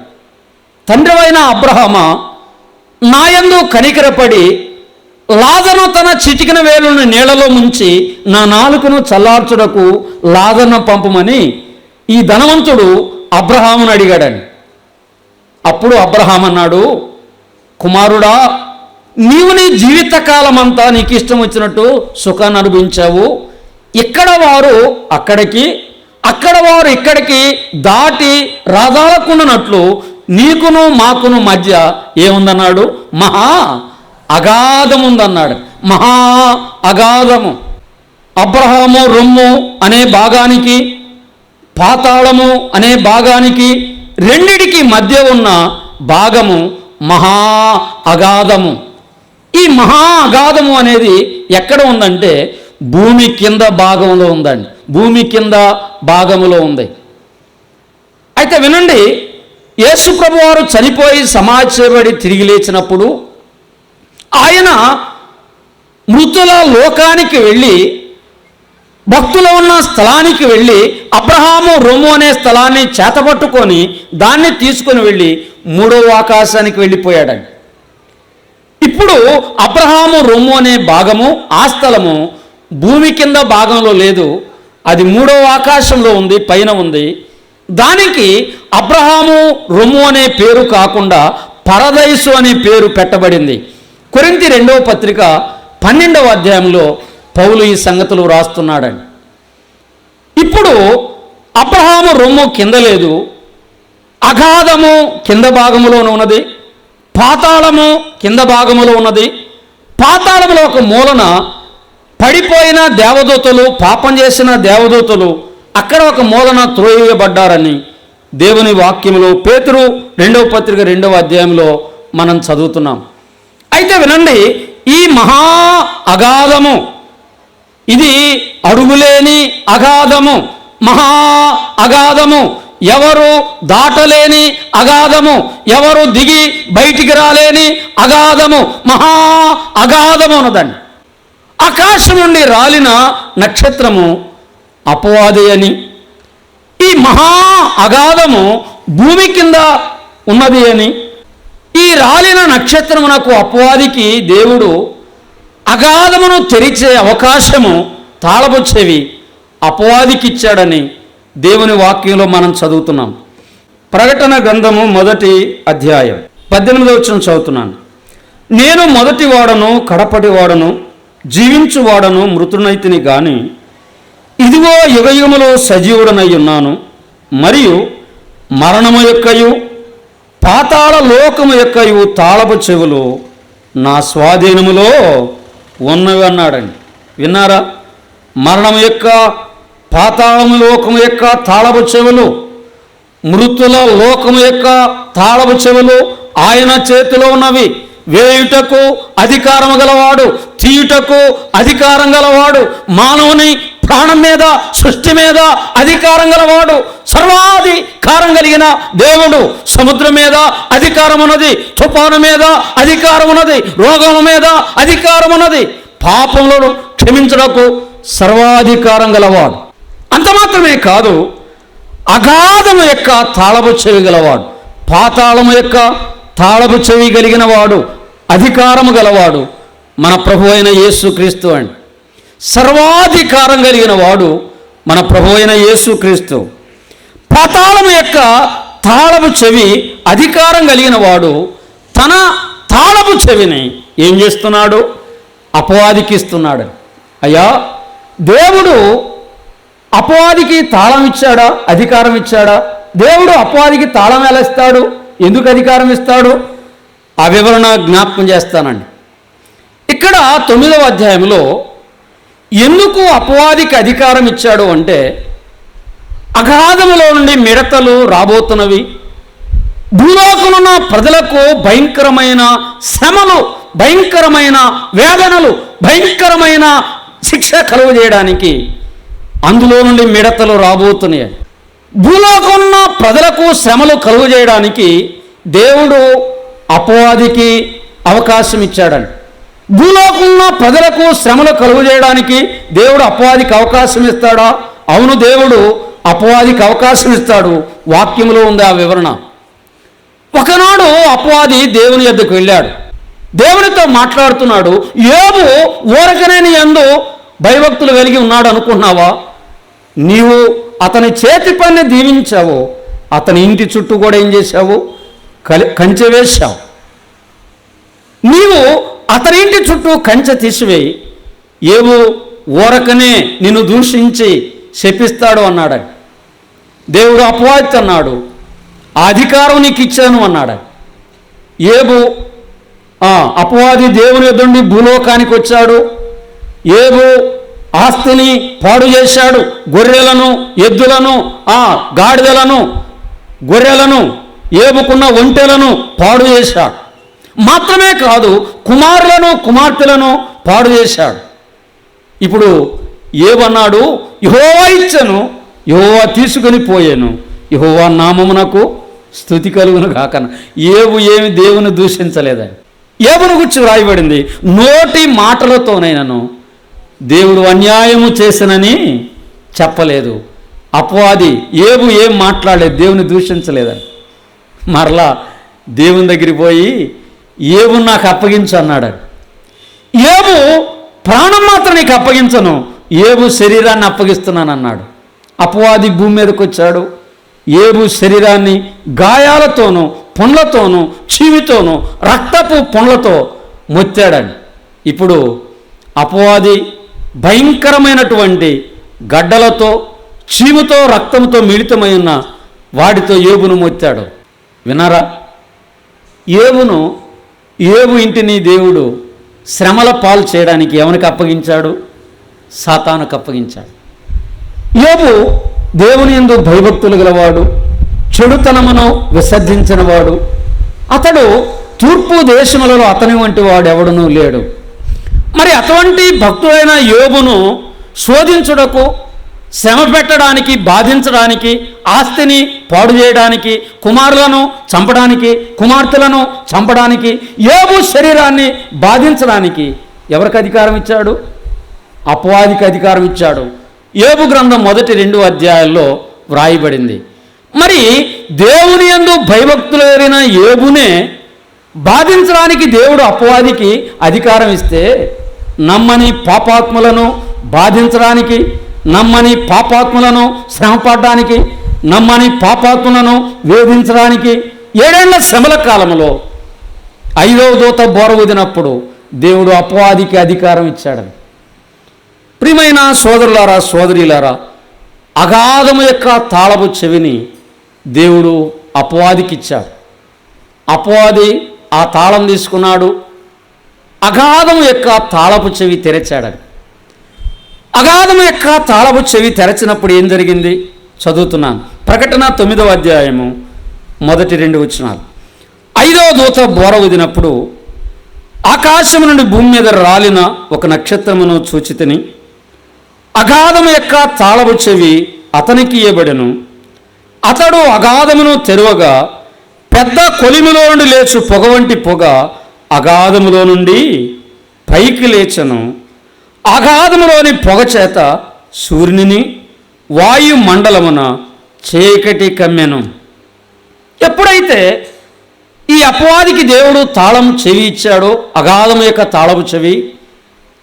తండ్రివైన అబ్రహామా, నాయందు కనికరపడి లాజరును తన చిటికిన వేలును నీళ్లలో ముంచి నా నాలుకను చల్లార్చుటకు లాజరును పంపమని ఈ ధనవంతుడు అబ్రహామును అడిగాడని. అప్పుడు అబ్రహాం అన్నాడు, కుమారుడా, నీవు నీ జీవితకాలమంతా నీకు ఇష్టం వచ్చినట్టు సుఖాన్ని అనుభవించావు. ఇక్కడ వారు అక్కడికి, అక్కడ వారు ఇక్కడికి దాటి రాజాలకుండానట్లు నీకును మాకును మధ్య ఏముందన్నాడు? మహా అగాధం ఉందన్నాడు. మహా అగాధము. అబ్రహాము రొమ్ము అనే భాగానికి, పాతాళము అనే భాగానికి రెండిటికి మధ్య ఉన్న భాగము మహా అగాధము. ఈ మహా అగాధము అనేది ఎక్కడ ఉందంటే భూమి కింద భాగంలో ఉందండి. భూమి కింద భాగములో ఉంది. అయితే వినండి, యేసు ప్రభువారు చనిపోయి సమాధి చేయబడి తిరిగి లేచినప్పుడు ఆయన మృతుల లోకానికి వెళ్ళి భక్తులు ఉన్న స్థలానికి వెళ్ళి అబ్రహాము రొమ్ము అనే స్థలాన్ని చేతపట్టుకొని దాన్ని తీసుకొని వెళ్ళి మూడవ ఆకాశానికి వెళ్ళిపోయాడండి. ఇప్పుడు అబ్రహాము రొమ్ము అనే భాగము, ఆ స్థలము భూమి కింద భాగంలో లేదు, అది మూడవ ఆకాశంలో ఉంది, పైన ఉంది. దానికి అబ్రహాము రొమ్ము అనే పేరు కాకుండా పరదైసు అనే పేరు పెట్టబడింది. కొరింథీ 2వ పత్రిక 12వ అధ్యాయంలో పౌలు ఈ సంగతులు వ్రాస్తున్నాడండి. ఇప్పుడు అబ్రహాము రొమ్ము కింద లేదు, అగాధము కింద భాగములోనే ఉన్నది, పాతాళము కింద భాగములో ఉన్నది. పాతాళములో ఒక మూలన పడిపోయిన దేవదూతలు, పాపం చేసిన దేవదూతలు అక్కడ ఒక మూలన త్రోయబడ్డారని దేవుని వాక్యములో పేతురు 2వ పత్రిక 2వ అధ్యాయంలో మనం చదువుతున్నాం. అయితే వినండి, ఈ మహా అగాధము, ఇది అడుగులేని అగాధము, మహా అగాధము, ఎవరు దాటలేని అగాధము, ఎవరు దిగి బయటికి రాలేని అగాధము, మహా అగాధము ఉన్నదండి. ఆకాశం నుండి రాలిన నక్షత్రము అపవాది అని, ఈ మహా అగాధము భూమి కింద ఉన్నది అని, ఈ రాలిన నక్షత్రమునకు అపవాదికి దేవుడు అగాధమును తెరిచే అవకాశము, తాళపు చెవి అపవాదికి ఇచ్చాడని దేవుని వాక్యంలో మనం చదువుతున్నాం. ప్రకటన గ్రంథము 1వ అధ్యాయం 18వ వచనం చదువుతున్నాను. నేను మొదటి వాడను, కడపటి వాడను, జీవించువాడను, మృతునైతిని గాని ఇదిగో యుగయుగములో సజీవుడనై ఉన్నాను, మరియు మరణము యొక్కయు పాతాళ లోకము యొక్కయు తాళపు చెవులు నా స్వాధీనములో ఉన్నవి అన్నాడండి. విన్నారా? మరణము యొక్క, పాతాళము లోకము యొక్క తాళపు చెవులు, మృతుల లోకము యొక్క తాళపు చెవులు ఆయన చేతిలో ఉన్నవి. వేయుటకు అధికారం గలవాడు, తీయుటకు అధికారం గలవాడు, మానవుని ప్రాణం మీద, సృష్టి మీద అధికారం గలవాడు, సర్వాధికారం కలిగిన దేవుడు. సముద్రం మీద అధికారం ఉన్నది, తుఫాను మీద అధికారం ఉన్నది, రోగం మీద అధికారం ఉన్నది, పాపములను క్షమించడానికి సర్వాధికారం గలవాడు. అంత మాత్రమే కాదు, అగాధము యొక్క తాళపు చెవి గలవాడు, పాతాళము యొక్క తాళపు చెవి కలిగిన వాడు, అధికారము గలవాడు మన ప్రభు అయిన యేసుక్రీస్తు అండి. సర్వాధికారం కలిగిన వాడు మన ప్రభు అయిన యేసుక్రీస్తు. పాతాళము యొక్క తాళపు చెవి అధికారం కలిగిన వాడు తన తాళపు చెవిని ఏం చేస్తున్నాడు? అపవాదికి ఇస్తున్నాడు. అయ్యా, దేవుడు అపవాదికి తాళం ఇచ్చాడా? అధికారం ఇచ్చాడా? దేవుడు అపవాదికి తాళం ఎలా ఇస్తాడు? ఎందుకు అధికారం ఇస్తాడు? ఆ వివరణ జ్ఞాపకం చేస్తానండి. ఇక్కడ 9వ అధ్యాయంలో ఎందుకు అపవాదికి అధికారం ఇచ్చాడు అంటే, అగాధములో నుండి మిడతలు రాబోతున్నవి, భూలోకమున్న ప్రజలకు భయంకరమైన శ్రమలు, భయంకరమైన వేదనలు, భయంకరమైన శిక్ష కలుగజేయడానికి అందులో నుండి మిడతలు రాబోతున్నాయి. భూలోకమున్న ప్రజలకు శ్రమలు కలుగజేయడానికి దేవుడు అపవాదికి అవకాశం ఇచ్చాడండి. భూలోకమున్న ప్రజలకు శ్రమలు కలుగజేయడానికి దేవుడు అపవాదికి అవకాశం ఇస్తాడా? అవును, దేవుడు అపవాదికి అవకాశం ఇస్తాడు. వాక్యములో ఉంది ఆ వివరణ. ఒకనాడు అపవాది దేవుని యొద్దకు వెళ్ళాడు, దేవునితో మాట్లాడుతున్నాడు. యోబు ఊరకనే నీ యందు భయభక్తులు కలిగి ఉన్నాడు అనుకుంటున్నావా? నీవు అతని చేతి పని దీవించావు, అతని ఇంటి చుట్టూ కూడా ఏం చేశావు? కంచె వేశావు. నీవు అతని ఇంటి చుట్టూ కంచె తీసివేయి, ఏవో ఊరకనే నిన్ను దూషించి శపిస్తాడు అన్నాడు. దేవుడు అపవాది అన్నాడు, ఆ అధికారం నీకు ఇచ్చాను అన్నాడు. ఏబు అపవాది దేవుని యొద్ద నుండి భూలోకానికి వచ్చాడు. ఏబు ఆస్తిని పాడు చేశాడు. గొర్రెలను, ఎద్దులను, గాడిదలను, గొర్రెలను, ఏబుకున్న ఒంటెలను పాడు చేశాడు. మాత్రమే కాదు, కుమారులను, కుమార్తెలను పాడు చేశాడు. ఇప్పుడు ఏమన్నాడు? యెహోవా ఇచ్చెను, యెహోవా తీసుకొని పోయాను, యెహోవా నామమునకు స్తుతి కలుగును గాక. ఏబు ఏమి దేవుని దూషించలేదని. ఏబును గురించి వ్రాయబడింది, నోటి మాటలతోనైనను దేవుడు అన్యాయము చేసినని చెప్పలేదు. అపవాది ఏబు ఏం మాట్లాడలేదు, దేవుని దూషించలేదని. మరలా దేవుని దగ్గరికి పోయి ఏబు నాకు అప్పగించు అన్నాడు. ఏబు ప్రాణం మాత్రం నీకు అప్పగించను, ఏబు శరీరాన్ని అప్పగిస్తున్నాను అన్నాడు. అపవాది భూమి మీదకి వచ్చాడు. ఏబు శరీరాన్ని గాయాలతోనూ పుండ్లతోనూ చీమితోనూ రక్తపు పుండ్లతో మొత్తాడని. ఇప్పుడు అపవాది భయంకరమైనటువంటి గడ్డలతో చీముతో రక్తంతో మిళితమై ఉన్న వాడితో ఏబును మొత్తాడు. వినరా, ఏబు ఇంటిని దేవుడు శ్రమల పాలు చేయడానికి ఎవరికి అప్పగించాడు? సాతానుకు అప్పగించాడు. యోబు దేవుని యందు భయభక్తులు గలవాడు, చెడుతనమును విసర్జించినవాడు. అతడు తూర్పు దేశములలో అతని వంటి వాడు ఎవడునూ లేడు. మరి అటువంటి భక్తుడైన యోబును శోధించుటకు, శ్రమ పెట్టడానికి, బాధించడానికి, ఆస్తిని పాడు చేయడానికి, కుమారులను చంపడానికి, కుమార్తెలను చంపడానికి, యోబు శరీరాన్ని బాధించడానికి ఎవరికి అధికారం ఇచ్చాడు? అపవాదికి అధికారం ఇచ్చాడు. యోబు గ్రంథం మొదటి 2 అధ్యాయాల్లో వ్రాయబడింది. మరి దేవుని యందు భయభక్తులైన యోబునే బాధించడానికి దేవుడు అపవాదికి అధికారం ఇస్తే, నమ్మని పాపాత్ములను బాధించడానికి, నమ్మని పాపాత్ములను శ్రమపడడానికి, నమ్మని పాపాత్ములను వేధించడానికి 7 ఏళ్ల శ్రమల కాలంలో 5వ దూత బోర ఊదినప్పుడు దేవుడు అపవాదికి అధికారం ఇచ్చాడని. ప్రియమైన సోదరులారా, సోదరీలారా, అగాధము యొక్క తాళపు చెవిని దేవుడు అపవాదికి ఇచ్చాడు. అపవాది ఆ తాళం తీసుకున్నాడు, అగాధము యొక్క తాళపు చెవి తెరచాడని. అగాధము యొక్క తాళపు చెవి తెరచినప్పుడు ఏం జరిగింది? చదువుతున్నాను. ప్రకటన 9వ అధ్యాయము మొదటి 2 వచనాలు. 5వ దూత బోర ఊదినప్పుడు ఆకాశము నుండి భూమి మీద రాలిన ఒక నక్షత్రమును చూచితిని. అగాధము యొక్క తాళపు చెవి అతనికి ఇయ్యబడెను. అతడు అగాధమును తెరవగా పెద్ద కొలిమిలో నుండి లేచు పొగ వంటి పొగ అగాధములో నుండి పైకి లేచెను. అగాధములోని పొగ చేత సూర్యుని వాయు మండలమున చీకటి కమ్మెను. ఎప్పుడైతే ఈ అపవాదికి దేవుడు తాళం చెవి ఇచ్చాడో, అగాధము యొక్క తాళపు చెవి,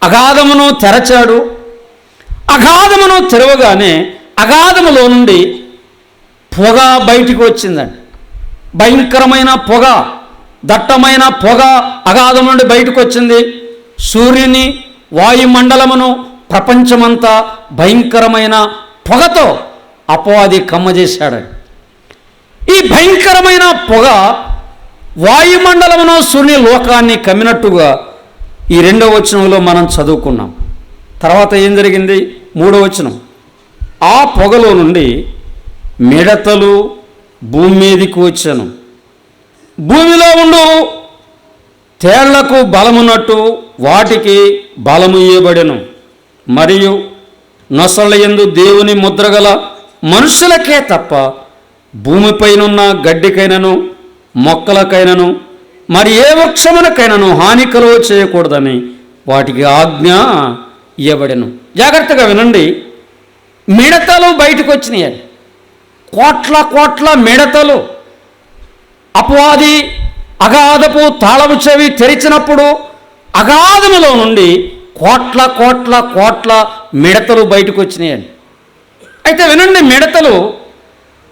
అగాధమును తెరచాడు. అగాధమును తెరవగానే అగాధములో నుండి పొగ బయటికి వచ్చిందండి. భయంకరమైన పొగ, దట్టమైన పొగ అగాధం నుండి బయటకు వచ్చింది. సూర్యుని, వాయుమండలమును, ప్రపంచమంతా భయంకరమైన పొగతో అపవాది కమ్మజేశాడని. ఈ భయంకరమైన పొగ వాయుమండలమును, సూర్యుని లోకాన్ని కమ్మినట్టుగా ఈ 2వ వచనంలో మనం చదువుకున్నాం. తర్వాత ఏం జరిగింది? 3వ వచనం, ఆ పొగలో నుండి మిడతలు భూమి మీదకి వచ్చాను. భూమిలో ఉండు తేళ్లకు బలమున్నట్టు వాటికి బలము ఇయ్యబడెను. మరియు నొసళ్ళ యందు దేవుని ముద్రగల మనుషులకే తప్ప భూమిపైనున్న గడ్డికైనను మొక్కలకైనను మరి ఏ వృక్షమునకైనను హాని కలుగ చేయకూడదని వాటికి ఆజ్ఞ ఇవ్వబడెను. జాగ్రత్తగా వినండి. మిడతలు బయటకు వచ్చినాయి. కోట్ల మిడతలు. అపవాది అగాధపు తాళపు చెవి తెరిచినప్పుడు అగాధములో నుండి కోట్ల మిడతలు బయటకు వచ్చినాయండి. అయితే వినండి, మిడతలు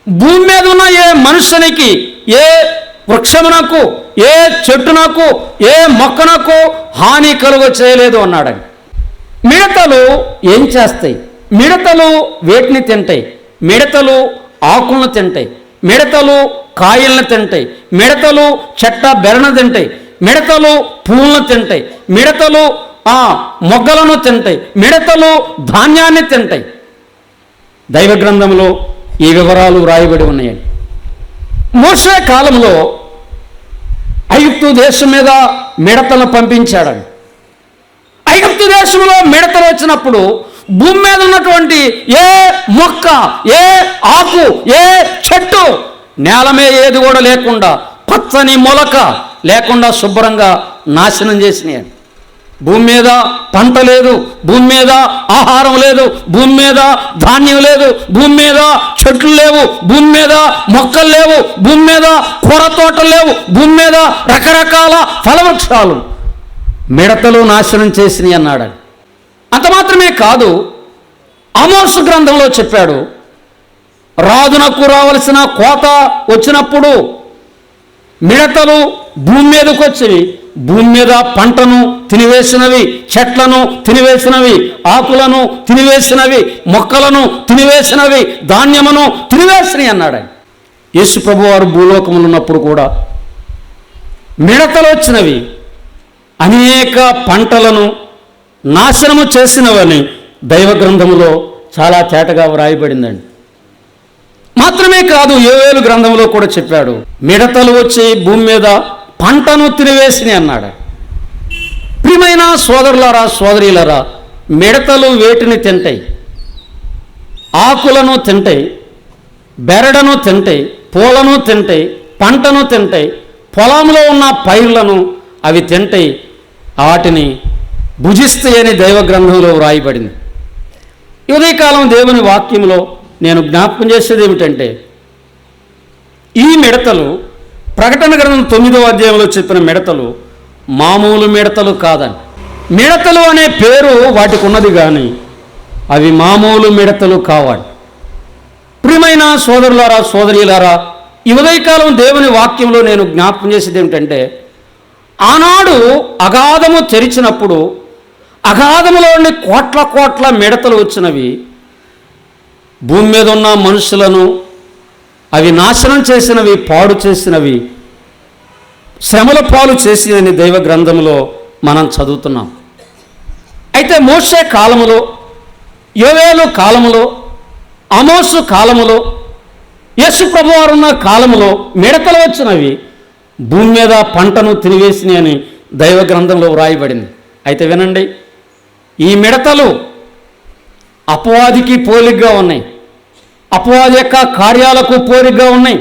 భూమి మీద ఉన్న ఏ మనుషునికి, ఏ వృక్షమునకు, ఏ చెట్టునకు, ఏ మొక్కనకు హాని కలుగ చేయలేదు అన్నాడండి. మిడతలు ఏం చేస్తాయి? మిడతలు వేటిని తింటాయి? మిడతలు ఆకులను తింటాయి, మిడతలు కాయలను తింటాయి, మిడతలు చెట్ట బెరణ తింటాయి, మిడతలు పువ్వులను తింటాయి, మిడతలు మొగ్గలను తింటాయి, మిడతలు ధాన్యాన్ని తింటాయి. దైవ గ్రంథంలో ఈ వివరాలు రాయబడి ఉన్నాయండి. మోషే కాలంలో ఐగుప్తు దేశం మీద మిడతలను పంపించాడని. ఐగుప్తు దేశంలో మిడతలు వచ్చినప్పుడు భూమి మీద ఉన్నటువంటి ఏ మొక్క, ఏ ఆకు, ఏ చెట్టు, నేలమే ఏది కూడా లేకుండా, పచ్చని మొలక లేకుండా శుభ్రంగా నాశనం చేసినాయి. భూమి మీద పంట లేదు, భూమి మీద ఆహారం లేదు, భూమి మీద ధాన్యం లేదు, భూమి మీద చెట్లు లేవు, భూమి మీద మొక్కలు లేవు, భూమి మీద కూర తోటలు లేవు, భూమి మీద రకరకాల ఫలవృక్షాలు మిడతలు నాశనం చేసినాయి అన్నాడు. అంత మాత్రమే కాదు, ఆమోసు గ్రంథంలో చెప్పాడు, రాజునకు రావలసిన కోత వచ్చినప్పుడు మిడతలు భూమి మీదకి వచ్చి భూమి మీద పంటను తినివేసినవి, చెట్లను తినివేసినవి, ఆకులను తినివేసినవి, మొక్కలను తినివేసినవి, ధాన్యమును తినివేసినవి అన్నాడు. యేసు ప్రభు వారు భూలోకములు ఉన్నప్పుడు కూడా మిడతలు వచ్చినవి అనేక పంటలను నాశనము చేసినవని దైవ గ్రంథములో చాలా తేటగా వ్రాయబడిందండి. మాత్రమే కాదు, యోవేలు గ్రంథంలో కూడా చెప్పాడు, మిడతలు వచ్చి భూమి మీద పంటను తినివేసినాయి అన్నాడు. ప్రియమైన సోదరులారా, సోదరీలరా, మిడతలు వేటిని తింటాయి? ఆకులను తింటాయి, బెరడును తింటాయి, పూలను తింటాయి, పంటను తింటాయి, పొలంలో ఉన్న పైర్లను అవి తింటాయి, వాటిని భుజిస్తాయని దైవ గ్రంథంలో వ్రాయబడింది. ఉదయకాలం దేవుని వాక్యంలో నేను జ్ఞాపకం చేసేది ఏమిటంటే, ఈ మిడతలు ప్రకటన గ్రంథం 9వ అధ్యాయంలో చెప్పిన మిడతలు మామూలు మిడతలు కాదని. మిడతలు అనే పేరు వాటికి ఉన్నది కానీ అవి మామూలు మిడతలు కావాలి. ప్రియమైన సోదరులారా, సోదరీలారా, ఈ ఉదయకాలం దేవుని వాక్యంలో నేను జ్ఞాపకం చేసేది ఏమిటంటే, ఆనాడు అగాధము తెరిచినప్పుడు అగాధములోని కోట్ల కోట్ల మిడతలు వచ్చినవి భూమి మీద ఉన్న మనుషులను అవి నాశనం చేసినవి, పాడు చేసినవి, శ్రమల పాలు చేసినని దైవ గ్రంథంలో మనం చదువుతున్నాం. అయితే మోషే కాలములో, యోవేలు కాలములో, ఆమోసు కాలములో, యేసు ప్రభువారు ఉన్న కాలములో మిడతలు వచ్చినవి భూమి మీద పంటను తినివేసినాయి అని దైవ గ్రంథంలో వ్రాయబడింది. అయితే వినండి, ఈ మిడతలు అపవాదికి పోలికగా ఉన్నాయి, అపవాది యొక్క కార్యాలకు పోలికగా ఉన్నాయి.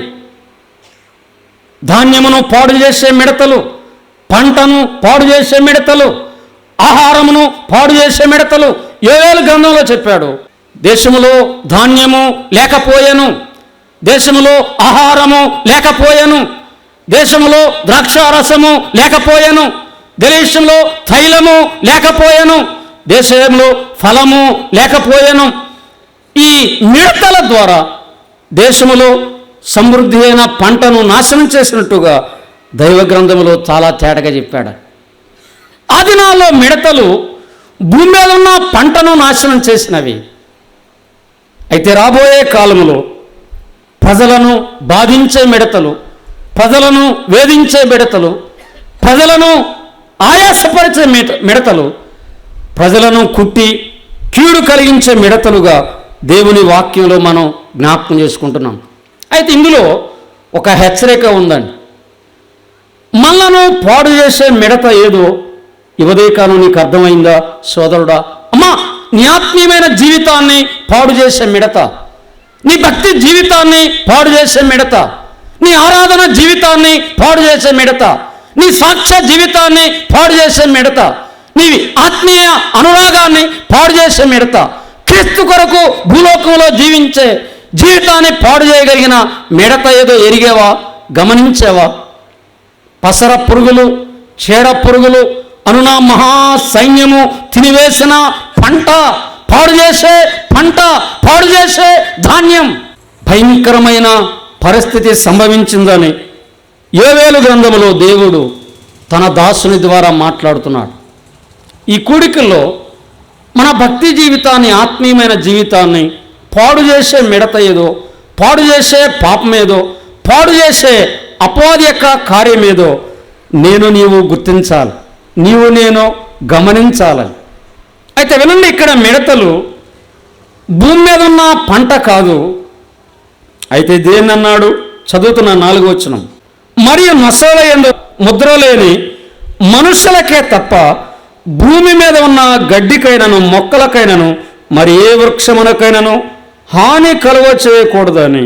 ధాన్యమును పాడు చేసే మిడతలు, పంటను పాడు చేసే మిడతలు, ఆహారమును పాడు చేసే మిడతలు. యోవేలు గ్రంథంలో చెప్పాడు, దేశములో ధాన్యము లేకపోయెను, దేశములో ఆహారము లేకపోయెను, దేశములో ద్రాక్షారసము లేకపోయెను, దేశంలో తైలము లేకపోయెను, దేశంలో ఫలము లేకపోయెను. ఈ మిడతల ద్వారా దేశములో సమృద్ధి అయిన పంటను నాశనం చేసినట్టుగా దైవ గ్రంథంలో చాలా తేటగా చెప్పాడు. ఆ దినాల్లో మిడతలు భూమి మీద ఉన్న పంటను నాశనం చేసినవి. అయితే రాబోయే కాలంలో ప్రజలను బాధించే మిడతలు, ప్రజలను వేధించే మిడతలు, ప్రజలను ఆయాసపరిచే మిడతలు, ప్రజలను కుట్టి కీడు కలిగించే మిడతలుగా దేవుని వాక్యంలో మనం జ్ఞాపకం చేసుకుంటున్నాం. అయితే ఇందులో ఒక హెచ్చరిక ఉందండి. మనలను పాడు చేసే మిడత ఏదో ఈ ఉదయకాలం నీకు అర్థమైందా సోదరుడా? అమ్మా, నీ ఆత్మీయమైన జీవితాన్ని పాడు చేసే మిడత, నీ భక్తి జీవితాన్ని పాడు చేసే మిడత, నీ ఆరాధన జీవితాన్ని పాడు చేసే మిడత, నీ సాక్ష్య జీవితాన్ని పాడు చేసే మిడత, నీ ఆత్మీయ అనురాగాన్ని పాడు చేసే మిడత, క్రీస్తు కొరకు భూలోకంలో జీవించే జీవితాన్ని పాడు చేయగలిగిన మిడత ఏదో ఎరిగేవా, గమనించేవా? పసర పురుగులు, చీడ పురుగులు అనున మహాసైన్యము తినివేసిన పంట, పాడు చేసే పంట, పాడు చేసే ధాన్యం, భయంకరమైన పరిస్థితి సంభవించిందని యోవేలు గ్రంథములో దేవుడు తన దాసుని ద్వారా మాట్లాడుతున్నాడు. ఈ కూడికల్లో మన భక్తి జీవితాన్ని, ఆత్మీయమైన జీవితాన్ని పాడు చేసే మిడత ఏదో, పాడు చేసే పాపమేదో, పాడు చేసే అపవాది యొక్క కార్యమేదో నీవు గుర్తించాలి, నేను గమనించాలి. అయితే వినండి, ఇక్కడ మిడతలు భూమి మీద ఉన్న పంట కాదు. అయితే దేన్ని అన్నాడు? చదువుతున్న 4వ వచనం, మరియు నొసల యందు ముద్ర లేని మనుషులకే తప్ప భూమి మీద ఉన్న గడ్డికైనను మొక్కలకైనను మరి ఏ వృక్షమునకైనను హాని కలుగ చేయకూడదని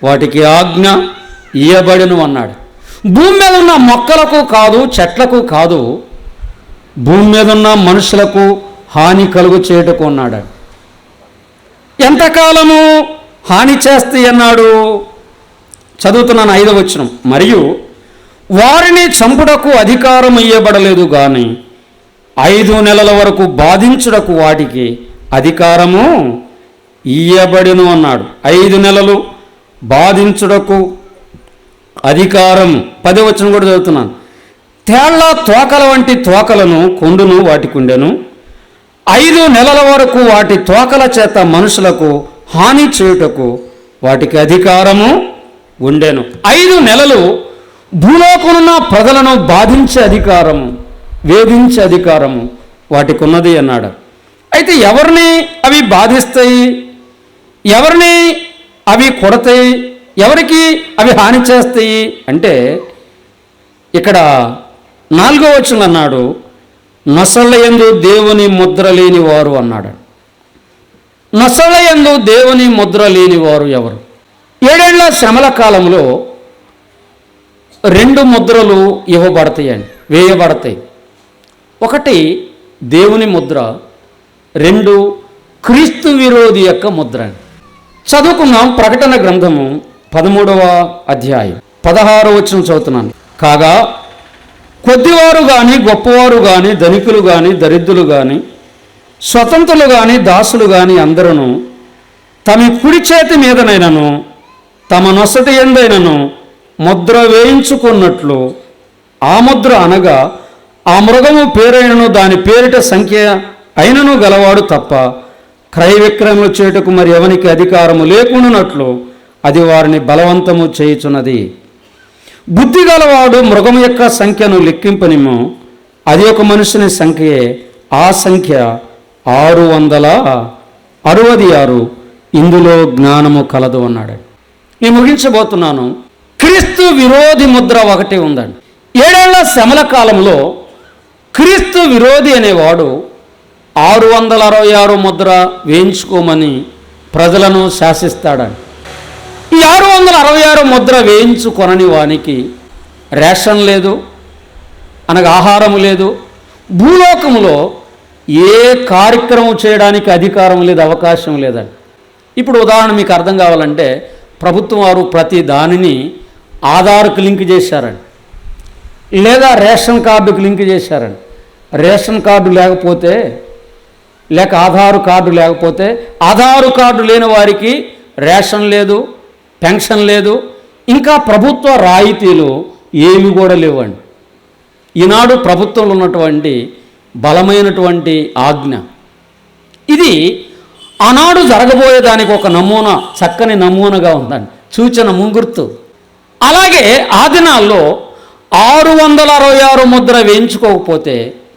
వాటికి ఆజ్ఞ ఇయ్యబడెను అన్నాడు. భూమి మీద ఉన్న మొక్కలకు కాదు, చెట్లకు కాదు, భూమి మీద ఉన్న మనుషులకు హాని కలుగు చేయుటకు అన్నాడు. ఎంతకాలము హాని చేస్తాయి అన్నాడు? చదువుతున్నాను 5వ వచనం. మరియు వారిని చంపుటకు అధికారం ఇయ్యబడలేదు గాని 5 నెలల వరకు బాధించుటకు వాటికి అధికారము ఇయ్యబడెను అన్నాడు. 5 నెలలు బాధించుటకు అధికారం. 10వ వచనం కూడా చదువుతున్నాను. తేళ్ల తోకల వంటి తోకలను కొండును వాటికి ఉండెను. 5 నెలల వరకు వాటి తోకల చేత మనుషులకు హాని చేయుటకు వాటికి అధికారము ఉండెను. 5 నెలలు భూలోకమున్న ప్రజలను బాధించే అధికారము, వేధించే అధికారము వాటికి ఉన్నది అన్నాడు. అయితే ఎవరిని అవి బాధిస్తాయి, ఎవరిని అవి కొడతాయి, ఎవరికి అవి హాని చేస్తాయి అంటే ఇక్కడ 4వ వచనం అన్నాడు, నొసళ్ళ యందు దేవుని ముద్ర లేని వారు అన్నాడు. నొసళ్ళ యందు దేవుని ముద్ర లేని వారు ఎవరు? 7 ఏళ్ల శ్రమల కాలంలో 2 ముద్రలు ఇవ్వబడతాయండి, వేయబడతాయి. ఒకటి దేవుని ముద్ర, 2 క్రీస్తు విరోధి యొక్క ముద్ర. చదువుకున్నాం ప్రకటన గ్రంథము 13వ అధ్యాయం 16వ వచనం చదువుతున్నాను. కాగా కొద్దివారు కానీ, గొప్పవారు కానీ, ధనికులు కానీ, దరిద్రులు కానీ, స్వతంత్రులు కానీ, దాసులు కానీ అందరూ తమ కుడి చేతి మీదనైనను తమ నొసటి యందైనను ముద్ర వేయించుకున్నట్లు ఆ ముద్ర అనగా ఆ మృగము పేరైనను దాని పేరిట సంఖ్య అయినను గలవాడు తప్ప క్రయ విక్రయములు చేయుటకు మరి ఎవనికి అధికారము లేకుండానట్లు అది వారిని బలవంతము చేయుచున్నది. బుద్ధి గలవాడు మృగము యొక్క సంఖ్యను లెక్కింపనిమో, అది ఒక మనుషుని సంఖ్యే, ఆ సంఖ్య 666. ఇందులో జ్ఞానము కలదు అన్నాడు. నేను ముగించబోతున్నాను. క్రీస్తు విరోధి ముద్ర ఒకటి ఉందండి. 7 ఏళ్ల శ్రమల కాలంలో క్రీస్తు విరోధి అనేవాడు 666 ముద్ర వేయించుకోమని ప్రజలను శాసిస్తాడని. ఈ 666 ముద్ర వేయించుకొనని వానికి రేషన్ లేదు, అనగా ఆహారం లేదు, భూలోకములో ఏ కార్యక్రమం చేయడానికి అధికారం లేదు, అవకాశం లేదండి. ఇప్పుడు ఉదాహరణ మీకు అర్థం కావాలంటే ప్రభుత్వం వారు ప్రతి దానిని ఆధార్కు లింక్ చేశారండి, లేదా రేషన్ కార్డుకు లింక్ చేశారండి. రేషన్ కార్డు లేకపోతే, లేక ఆధార్ కార్డు లేకపోతే, ఆధార్ కార్డు లేని వారికి రేషన్ లేదు, పెన్షన్ లేదు, ఇంకా ప్రభుత్వ రాయితీలు ఏమి కూడా లేవండి. ఈనాడు ప్రభుత్వంలో ఉన్నటువంటి బలమైనటువంటి ఆజ్ఞ ఇది. ఆనాడు జరగబోయేదానికి ఒక నమూనా, చక్కని నమూనాగా ఉందండి, సూచన, ముంగుర్తు. అలాగే ఆ దినాల్లో 666 ముద్ర వేయించుకోకపోతే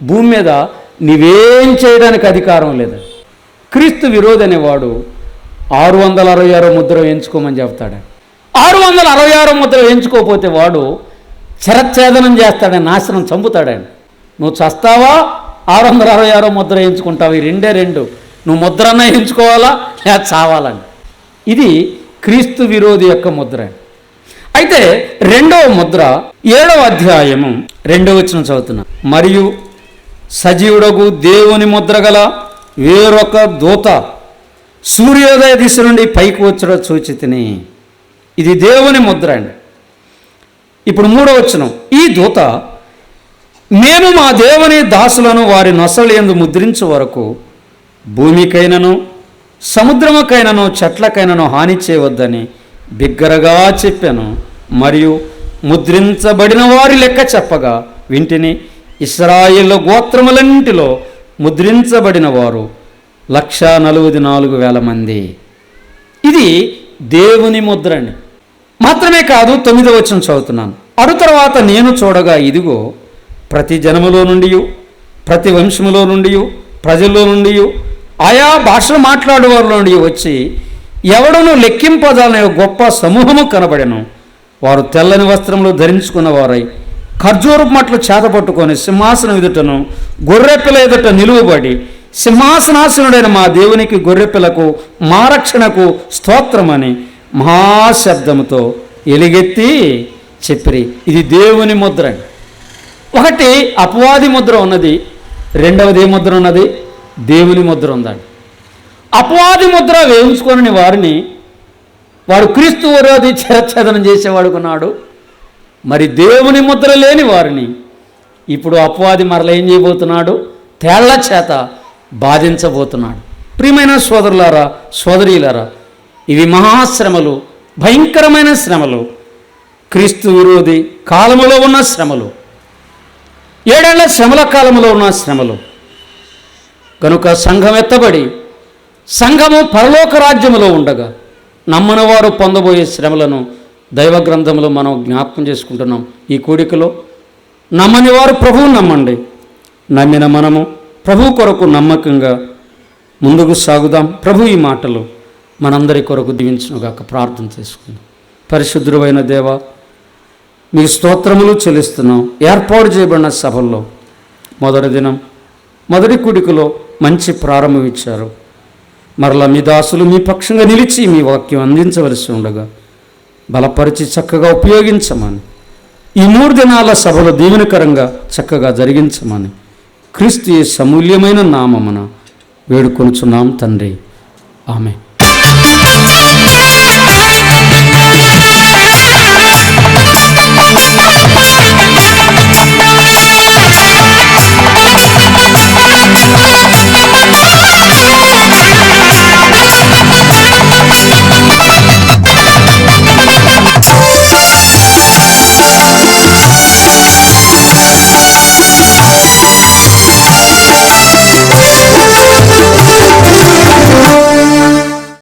భూమి మీద నీవేం చేయడానికి అధికారం లేదు. క్రీస్తు విరోధి అనేవాడు 666 ముద్ర వేయించుకోమని చెప్తాడు. 666 ముద్ర వేయించుకోకపోతే వాడు శరచ్ఛేదనం చేస్తాడని, నాశనం, చంపుతాడని. నువ్వు చస్తావా 666 ముద్ర వేయించుకుంటావు, ఈ రెండే రెండు. నువ్వు ముద్రన్న వేయించుకోవాలా లేదా చావాలని. ఇది క్రీస్తు విరోధి యొక్క ముద్ర. అయితే 2వ ముద్ర 7వ అధ్యాయము 2వ వచనం చదువుతున్నా. మరియు సజీవుడగు దేవుని ముద్ర గల వేరొక దూత సూర్యోదయ దిశ నుండి పైకి వచ్చడం చూచితిని. ఇది దేవుని ముద్ర అండి. ఇప్పుడు 3వ వచనం. ఈ దూత మేము మా దేవుని దాసులను వారి నొసలు యందు ముద్రించు వరకు భూమికైనను సముద్రముకైనను చెట్లకైనను హాని చేయవద్దని బిగ్గరగా చెప్పాను. మరియు ముద్రించబడిన వారి లెక్క చెప్పగా వింటిని. ఇశ్రాయేలు గోత్రములన్నింటిలో ముద్రించబడిన వారు 144,000 మంది. ఇది దేవుని ముద్ర అండి. మాత్రమే కాదు, 9వ వచనం చదువుతున్నాను. అటు తర్వాత నేను చూడగా ఇదిగో ప్రతి జనములో నుండి, ప్రతి వంశములో నుండి, ప్రజల్లో నుండి, ఆయా భాషలు మాట్లాడే వారిలో నుండి వచ్చి ఎవడను లెక్కింపదాలనే గొప్ప సమూహము కనబడెను. వారు తెల్లని వస్త్రములు ధరించుకున్న వారై ఖర్జూరపు మట్లు చేతపట్టుకొని సింహాసనం ఎదుటను గొర్రెపిల్ల ఎదుట నిలువబడి సింహాసనాసనుడైన మా దేవునికి గొర్రెపిల్లకు మా రక్షణకు స్తోత్రమని మహాశబ్దముతో ఎలుగెత్తి చెప్పిరి. ఇది దేవుని ముద్ర. ఒకటి అపవాది ముద్ర ఉన్నది, రెండవది ఏ ముద్ర ఉన్నది? దేవుని ముద్ర ఉందండి. అపవాది ముద్ర వేయించుకొని వారిని వాడు క్రీస్తు విరోధి చిరచ్ఛేదనం చేసేవాడుకున్నాడు. మరి దేవుని ముద్ర లేని వారిని ఇప్పుడు అపవాది మరల ఏం చేయబోతున్నాడు? తేళ్ల చేత బాధించబోతున్నాడు. ప్రియమైన సోదరులారా, సోదరీలారా, ఇవి మహాశ్రమలు, భయంకరమైన శ్రమలు, క్రీస్తు విరోధి కాలములో ఉన్న శ్రమలు, 7 ఏళ్ల శ్రమల కాలంలో ఉన్న శ్రమలు. కనుక సంఘం ఎత్తబడి సంఘము పరలోక రాజ్యములో ఉండగా నమ్మని వారు పొందబోయే శ్రమలను దైవ గ్రంథంలో మనం జ్ఞాపకం చేసుకుంటున్నాం. ఈ కూడికలో నమ్మని వారు ప్రభువు నమ్మండి, నమ్మిన మనము ప్రభు కొరకు నమ్మకంగా ముందుకు సాగుదాం. ప్రభు ఈ మాటలు మనందరి కొరకు దీవించునుగాక. ప్రార్థన చేసుకుందాం. పరిశుద్ధుడైన దేవ, మీ స్తోత్రములు చెల్లిస్తున్నాం. ఏర్పాటు చేయబడిన సభల్లో మొదటి దినం మొదటి కూడికలో మంచి ప్రారంభం ఇచ్చారు. మరలా మీ దాసులు మీ పక్షంగా నిలిచి మీ వాక్యం అందించవలసి ఉండగా బలపరిచి చక్కగా ఉపయోగించమని, ఈ 3 దినాల సభలు దీవెనకరంగా చక్కగా జరిగించమని క్రీస్తు అమూల్యమైన నామమున వేడుకొనుచున్నాం తండ్రి. ఆమేన్.